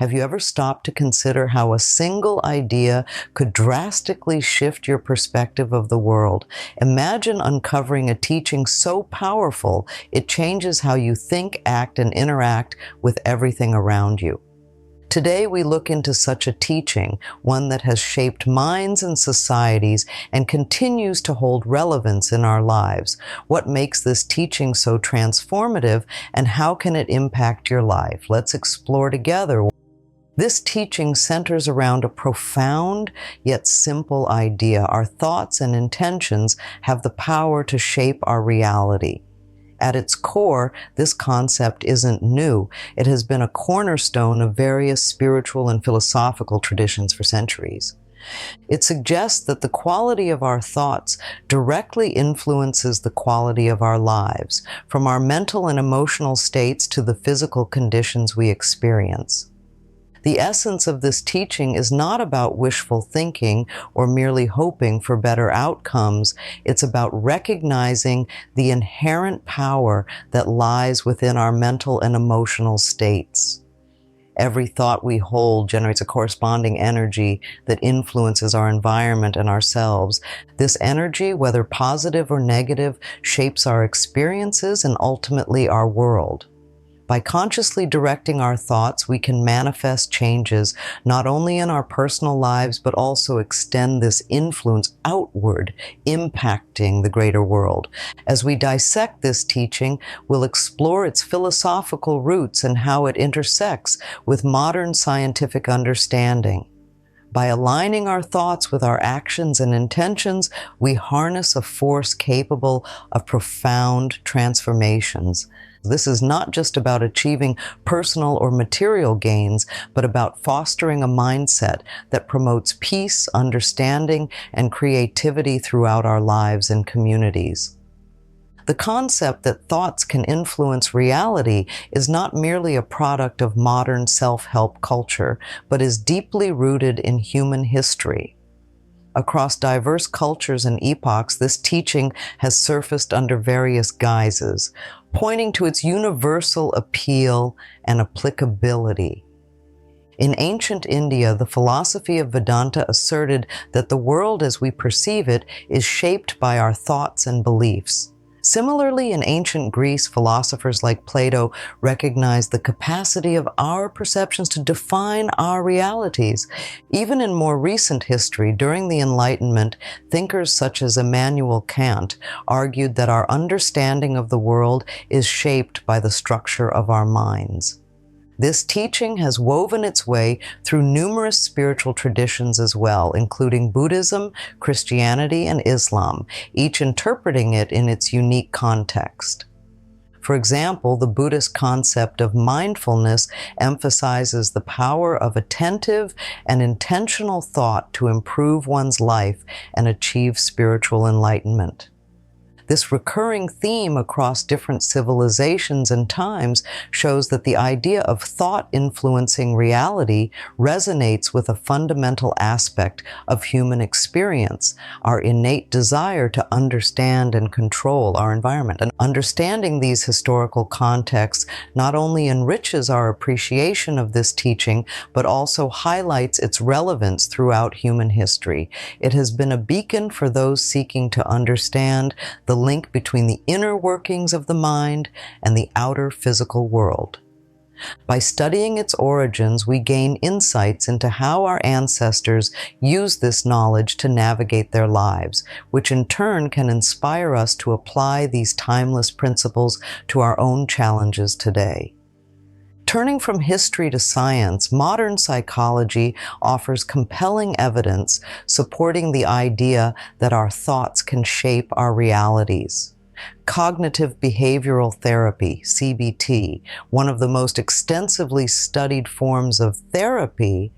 Have you ever stopped to consider how a single idea could drastically shift your perspective of the world? Imagine uncovering a teaching so powerful it changes how you think, act, and interact with everything around you. Today we look into such a teaching, one that has shaped minds and societies and continues to hold relevance in our lives. What makes this teaching so transformative, and how can it impact your life? Let's explore together. This teaching centers around a profound yet simple idea. Our thoughts and intentions have the power to shape our reality. At its core, this concept isn't new. It has been a cornerstone of various spiritual and philosophical traditions for centuries. It suggests that the quality of our thoughts directly influences the quality of our lives, from our mental and emotional states to the physical conditions we experience. The essence of this teaching is not about wishful thinking or merely hoping for better outcomes. It's about recognizing the inherent power that lies within our mental and emotional states. Every thought we hold generates a corresponding energy that influences our environment and ourselves. This energy, whether positive or negative, shapes our experiences and ultimately our world. By consciously directing our thoughts, we can manifest changes not only in our personal lives, but also extend this influence outward, impacting the greater world. As we dissect this teaching, we'll explore its philosophical roots and how it intersects with modern scientific understanding. By aligning our thoughts with our actions and intentions, we harness a force capable of profound transformations. This is not just about achieving personal or material gains, but about fostering a mindset that promotes peace, understanding, and creativity throughout our lives and communities. The concept that thoughts can influence reality is not merely a product of modern self-help culture, but is deeply rooted in human history. Across diverse cultures and epochs, this teaching has surfaced under various guises, pointing to its universal appeal and applicability. In ancient India, the philosophy of Vedanta asserted that the world as we perceive it is shaped by our thoughts and beliefs. Similarly, in ancient Greece, philosophers like Plato recognized the capacity of our perceptions to define our realities. Even in more recent history, during the Enlightenment, thinkers such as Immanuel Kant argued that our understanding of the world is shaped by the structure of our minds. This teaching has woven its way through numerous spiritual traditions as well, including Buddhism, Christianity, and Islam, each interpreting it in its unique context. For example, the Buddhist concept of mindfulness emphasizes the power of attentive and intentional thought to improve one's life and achieve spiritual enlightenment. This recurring theme across different civilizations and times shows that the idea of thought influencing reality resonates with a fundamental aspect of human experience, our innate desire to understand and control our environment. And understanding these historical contexts not only enriches our appreciation of this teaching, but also highlights its relevance throughout human history. It has been a beacon for those seeking to understand the link between the inner workings of the mind and the outer physical world. By studying its origins, we gain insights into how our ancestors used this knowledge to navigate their lives, which in turn can inspire us to apply these timeless principles to our own challenges today. Turning from history to science, modern psychology offers compelling evidence supporting the idea that our thoughts can shape our realities. Cognitive behavioral therapy, CBT, one of the most extensively studied forms of therapy,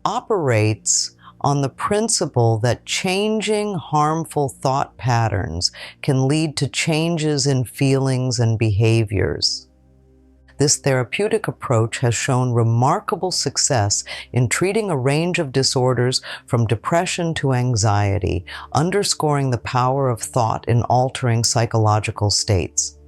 operates on the principle that changing harmful thought patterns can lead to changes in feelings and behaviors. This therapeutic approach has shown remarkable success in treating a range of disorders from depression to anxiety, underscoring the power of thought in altering psychological states.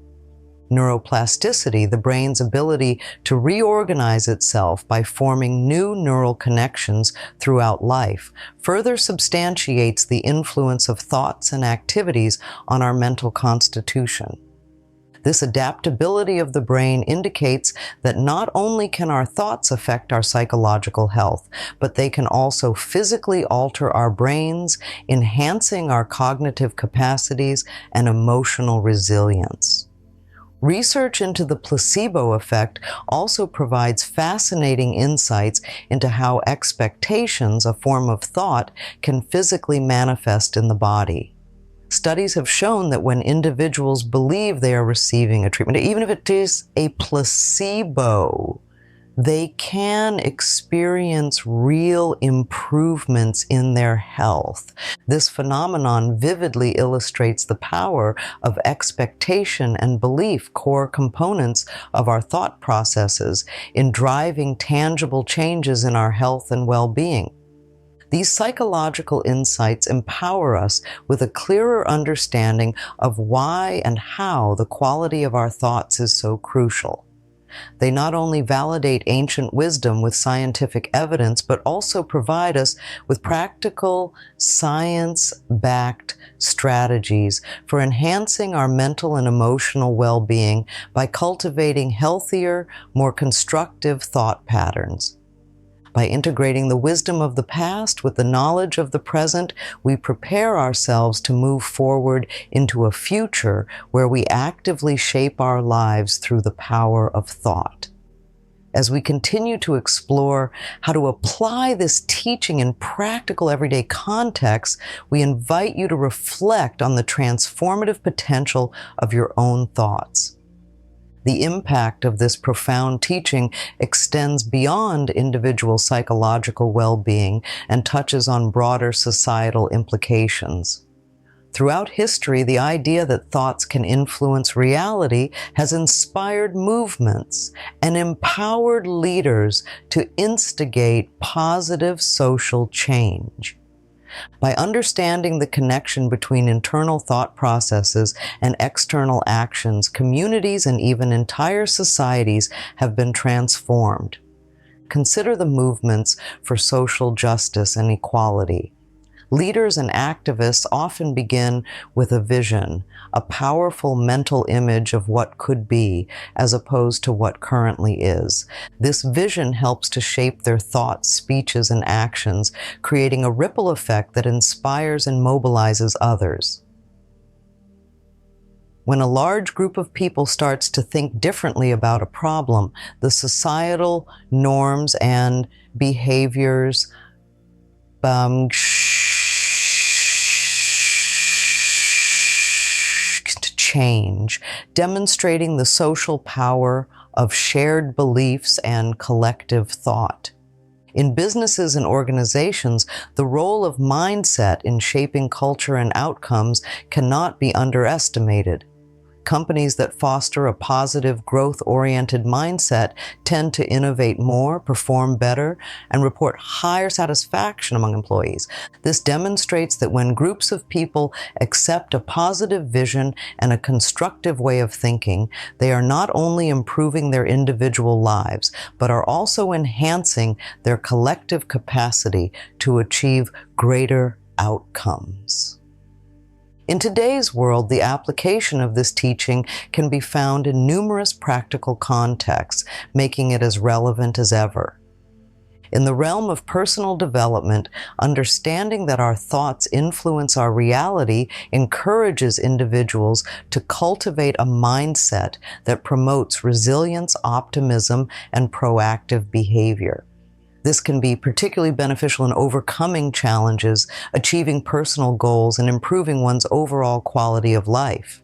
Neuroplasticity, the brain's ability to reorganize itself by forming new neural connections throughout life, further substantiates the influence of thoughts and activities on our mental constitution. This adaptability of the brain indicates that not only can our thoughts affect our psychological health, but they can also physically alter our brains, enhancing our cognitive capacities and emotional resilience. Research into the placebo effect also provides fascinating insights into how expectations, a form of thought, can physically manifest in the body. Studies have shown that when individuals believe they are receiving a treatment, even if it is a placebo, they can experience real improvements in their health. This phenomenon vividly illustrates the power of expectation and belief, core components of our thought processes, in driving tangible changes in our health and well-being. These psychological insights empower us with a clearer understanding of why and how the quality of our thoughts is so crucial. They not only validate ancient wisdom with scientific evidence, but also provide us with practical, science-backed strategies for enhancing our mental and emotional well-being by cultivating healthier, more constructive thought patterns. By integrating the wisdom of the past with the knowledge of the present, we prepare ourselves to move forward into a future where we actively shape our lives through the power of thought. As we continue to explore how to apply this teaching in practical everyday contexts, we invite you to reflect on the transformative potential of your own thoughts. The impact of this profound teaching extends beyond individual psychological well-being and touches on broader societal implications. Throughout history, the idea that thoughts can influence reality has inspired movements and empowered leaders to instigate positive social change. By understanding the connection between internal thought processes and external actions, communities and even entire societies have been transformed. Consider the movements for social justice and equality. Leaders and activists often begin with a vision, a powerful mental image of what could be, as opposed to what currently is. This vision helps to shape their thoughts, speeches, and actions, creating a ripple effect that inspires and mobilizes others. When a large group of people starts to think differently about a problem, the societal norms and behaviors change, demonstrating the social power of shared beliefs and collective thought. In businesses and organizations, the role of mindset in shaping culture and outcomes cannot be underestimated. Companies that foster a positive, growth-oriented mindset tend to innovate more, perform better, and report higher satisfaction among employees. This demonstrates that when groups of people accept a positive vision and a constructive way of thinking, they are not only improving their individual lives, but are also enhancing their collective capacity to achieve greater outcomes. In today's world, the application of this teaching can be found in numerous practical contexts, making it as relevant as ever. In the realm of personal development, understanding that our thoughts influence our reality encourages individuals to cultivate a mindset that promotes resilience, optimism, and proactive behavior. This can be particularly beneficial in overcoming challenges, achieving personal goals, and improving one's overall quality of life.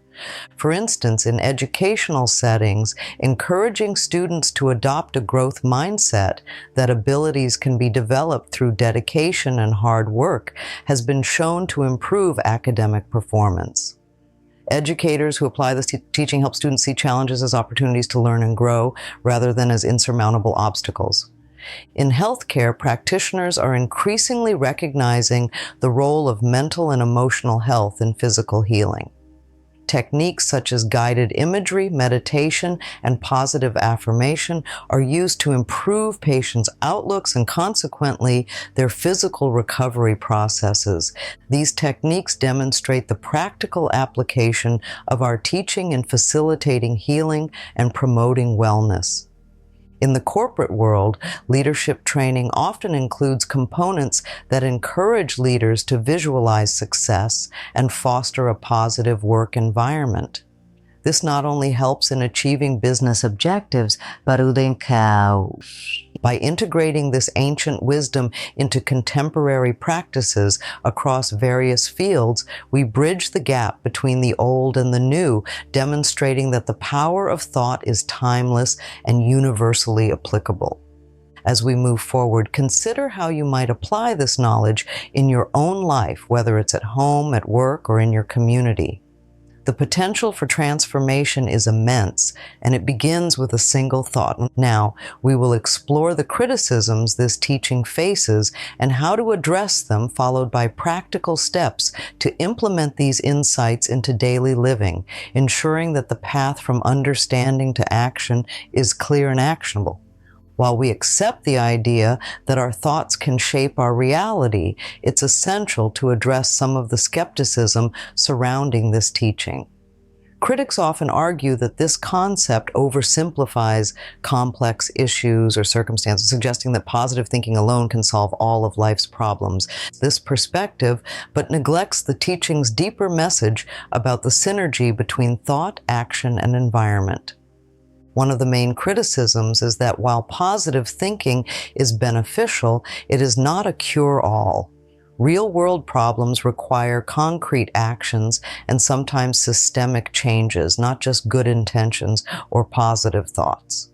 For instance, in educational settings, encouraging students to adopt a growth mindset that abilities can be developed through dedication and hard work has been shown to improve academic performance. Educators who apply this teaching help students see challenges as opportunities to learn and grow rather than as insurmountable obstacles. In healthcare, practitioners are increasingly recognizing the role of mental and emotional health in physical healing. Techniques such as guided imagery, meditation, and positive affirmation are used to improve patients' outlooks and consequently their physical recovery processes. These techniques demonstrate the practical application of our teaching in facilitating healing and promoting wellness. In the corporate world, leadership training often includes components that encourage leaders to visualize success and foster a positive work environment. This not only helps in achieving business objectives, but by integrating this ancient wisdom into contemporary practices across various fields, we bridge the gap between the old and the new, demonstrating that the power of thought is timeless and universally applicable. As we move forward, consider how you might apply this knowledge in your own life, whether it's at home, at work, or in your community. The potential for transformation is immense, and it begins with a single thought. Now, we will explore the criticisms this teaching faces and how to address them, followed by practical steps to implement these insights into daily living, ensuring that the path from understanding to action is clear and actionable. While we accept the idea that our thoughts can shape our reality, it's essential to address some of the skepticism surrounding this teaching. Critics often argue that this concept oversimplifies complex issues or circumstances, suggesting that positive thinking alone can solve all of life's problems. This perspective, but neglects the teaching's deeper message about the synergy between thought, action, and environment. One of the main criticisms is that while positive thinking is beneficial, it is not a cure-all. Real-world problems require concrete actions and sometimes systemic changes, not just good intentions or positive thoughts.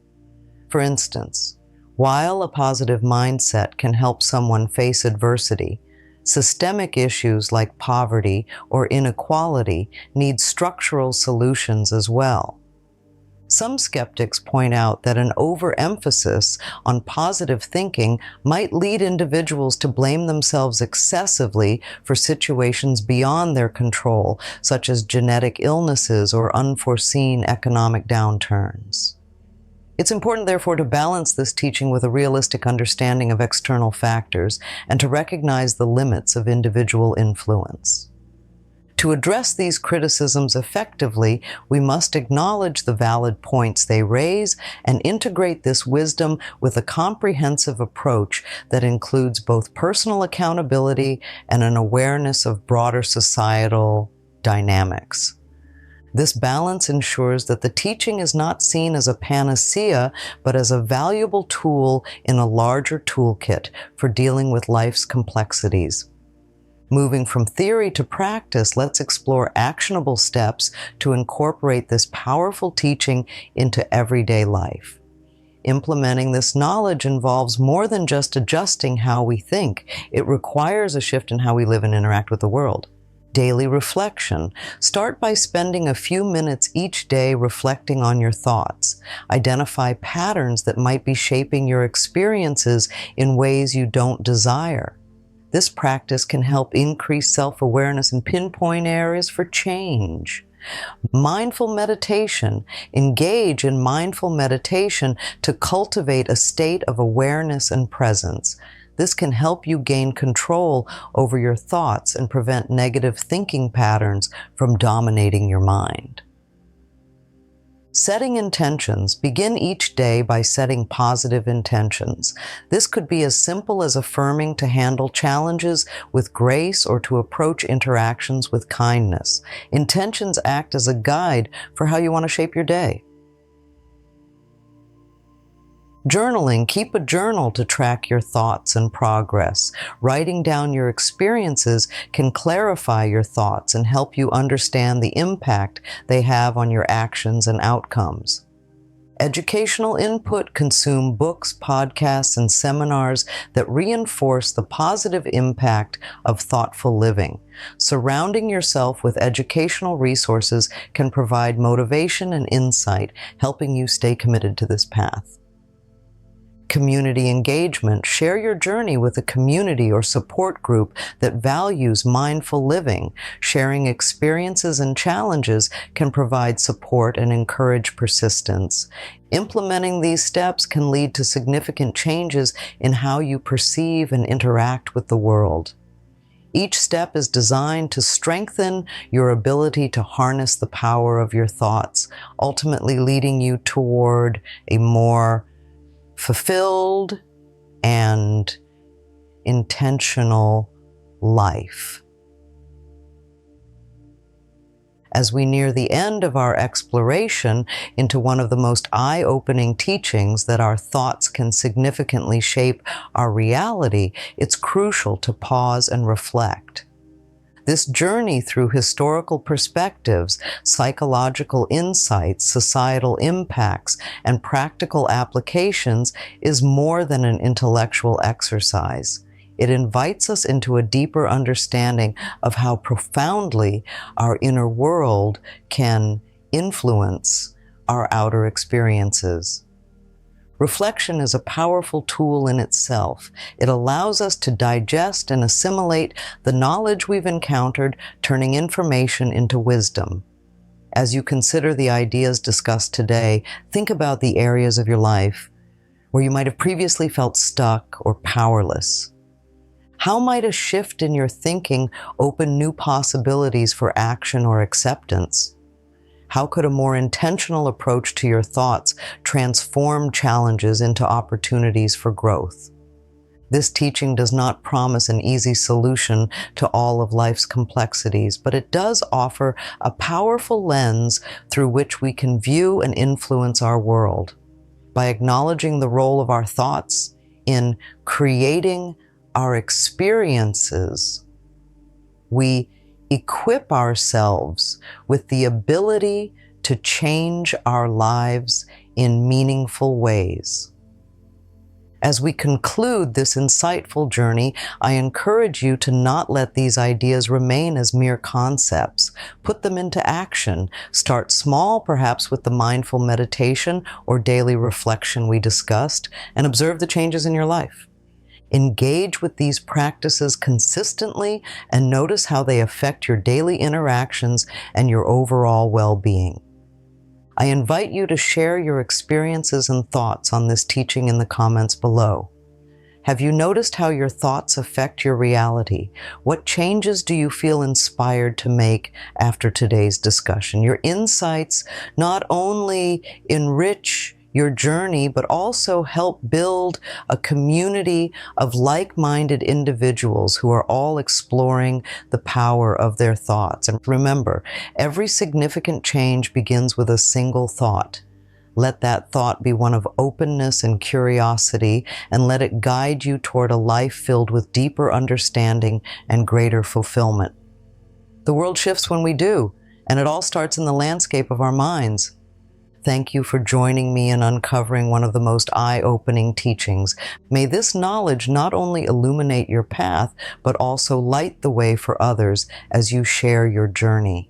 For instance, while a positive mindset can help someone face adversity, systemic issues like poverty or inequality need structural solutions as well. Some skeptics point out that an overemphasis on positive thinking might lead individuals to blame themselves excessively for situations beyond their control, such as genetic illnesses or unforeseen economic downturns. It's important, therefore, to balance this teaching with a realistic understanding of external factors and to recognize the limits of individual influence. To address these criticisms effectively, we must acknowledge the valid points they raise and integrate this wisdom with a comprehensive approach that includes both personal accountability and an awareness of broader societal dynamics. This balance ensures that the teaching is not seen as a panacea, but as a valuable tool in a larger toolkit for dealing with life's complexities. Moving from theory to practice, let's explore actionable steps to incorporate this powerful teaching into everyday life. Implementing this knowledge involves more than just adjusting how we think. It requires a shift in how we live and interact with the world. Daily reflection. Start by spending a few minutes each day reflecting on your thoughts. Identify patterns that might be shaping your experiences in ways you don't desire. This practice can help increase self-awareness and pinpoint areas for change. Mindful meditation. Engage in mindful meditation to cultivate a state of awareness and presence. This can help you gain control over your thoughts and prevent negative thinking patterns from dominating your mind. Setting intentions. Begin each day by setting positive intentions. This could be as simple as affirming to handle challenges with grace or to approach interactions with kindness. Intentions act as a guide for how you want to shape your day. Journaling. Keep a journal to track your thoughts and progress. Writing down your experiences can clarify your thoughts and help you understand the impact they have on your actions and outcomes. Educational input. Consume books, podcasts, and seminars that reinforce the positive impact of thoughtful living. Surrounding yourself with educational resources can provide motivation and insight, helping you stay committed to this path. Community engagement. Share your journey with a community or support group that values mindful living. Sharing experiences and challenges can provide support and encourage persistence. Implementing these steps can lead to significant changes in how you perceive and interact with the world. Each step is designed to strengthen your ability to harness the power of your thoughts, ultimately leading you toward a more fulfilled and intentional life. As we near the end of our exploration into one of the most eye-opening teachings that our thoughts can significantly shape our reality, it's crucial to pause and reflect. This journey through historical perspectives, psychological insights, societal impacts, and practical applications is more than an intellectual exercise. It invites us into a deeper understanding of how profoundly our inner world can influence our outer experiences. Reflection is a powerful tool in itself. It allows us to digest and assimilate the knowledge we've encountered, turning information into wisdom. As you consider the ideas discussed today, think about the areas of your life where you might have previously felt stuck or powerless. How might a shift in your thinking open new possibilities for action or acceptance? How could a more intentional approach to your thoughts transform challenges into opportunities for growth? This teaching does not promise an easy solution to all of life's complexities, but it does offer a powerful lens through which we can view and influence our world. By acknowledging the role of our thoughts in creating our experiences, we equip ourselves with the ability to change our lives in meaningful ways. As we conclude this insightful journey, I encourage you to not let these ideas remain as mere concepts. Put them into action. Start small, perhaps with the mindful meditation or daily reflection we discussed, and observe the changes in your life. Engage with these practices consistently and notice how they affect your daily interactions and your overall well-being. I invite you to share your experiences and thoughts on this teaching in the comments below. Have you noticed how your thoughts affect your reality? What changes do you feel inspired to make after today's discussion? Your insights not only enrich your journey, but also help build a community of like-minded individuals who are all exploring the power of their thoughts. And remember, every significant change begins with a single thought. Let that thought be one of openness and curiosity, and let it guide you toward a life filled with deeper understanding and greater fulfillment. The world shifts when we do, and it all starts in the landscape of our minds. Thank you for joining me in uncovering one of the most eye-opening teachings. May this knowledge not only illuminate your path, but also light the way for others as you share your journey.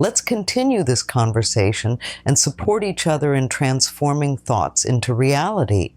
Let's continue this conversation and support each other in transforming thoughts into reality.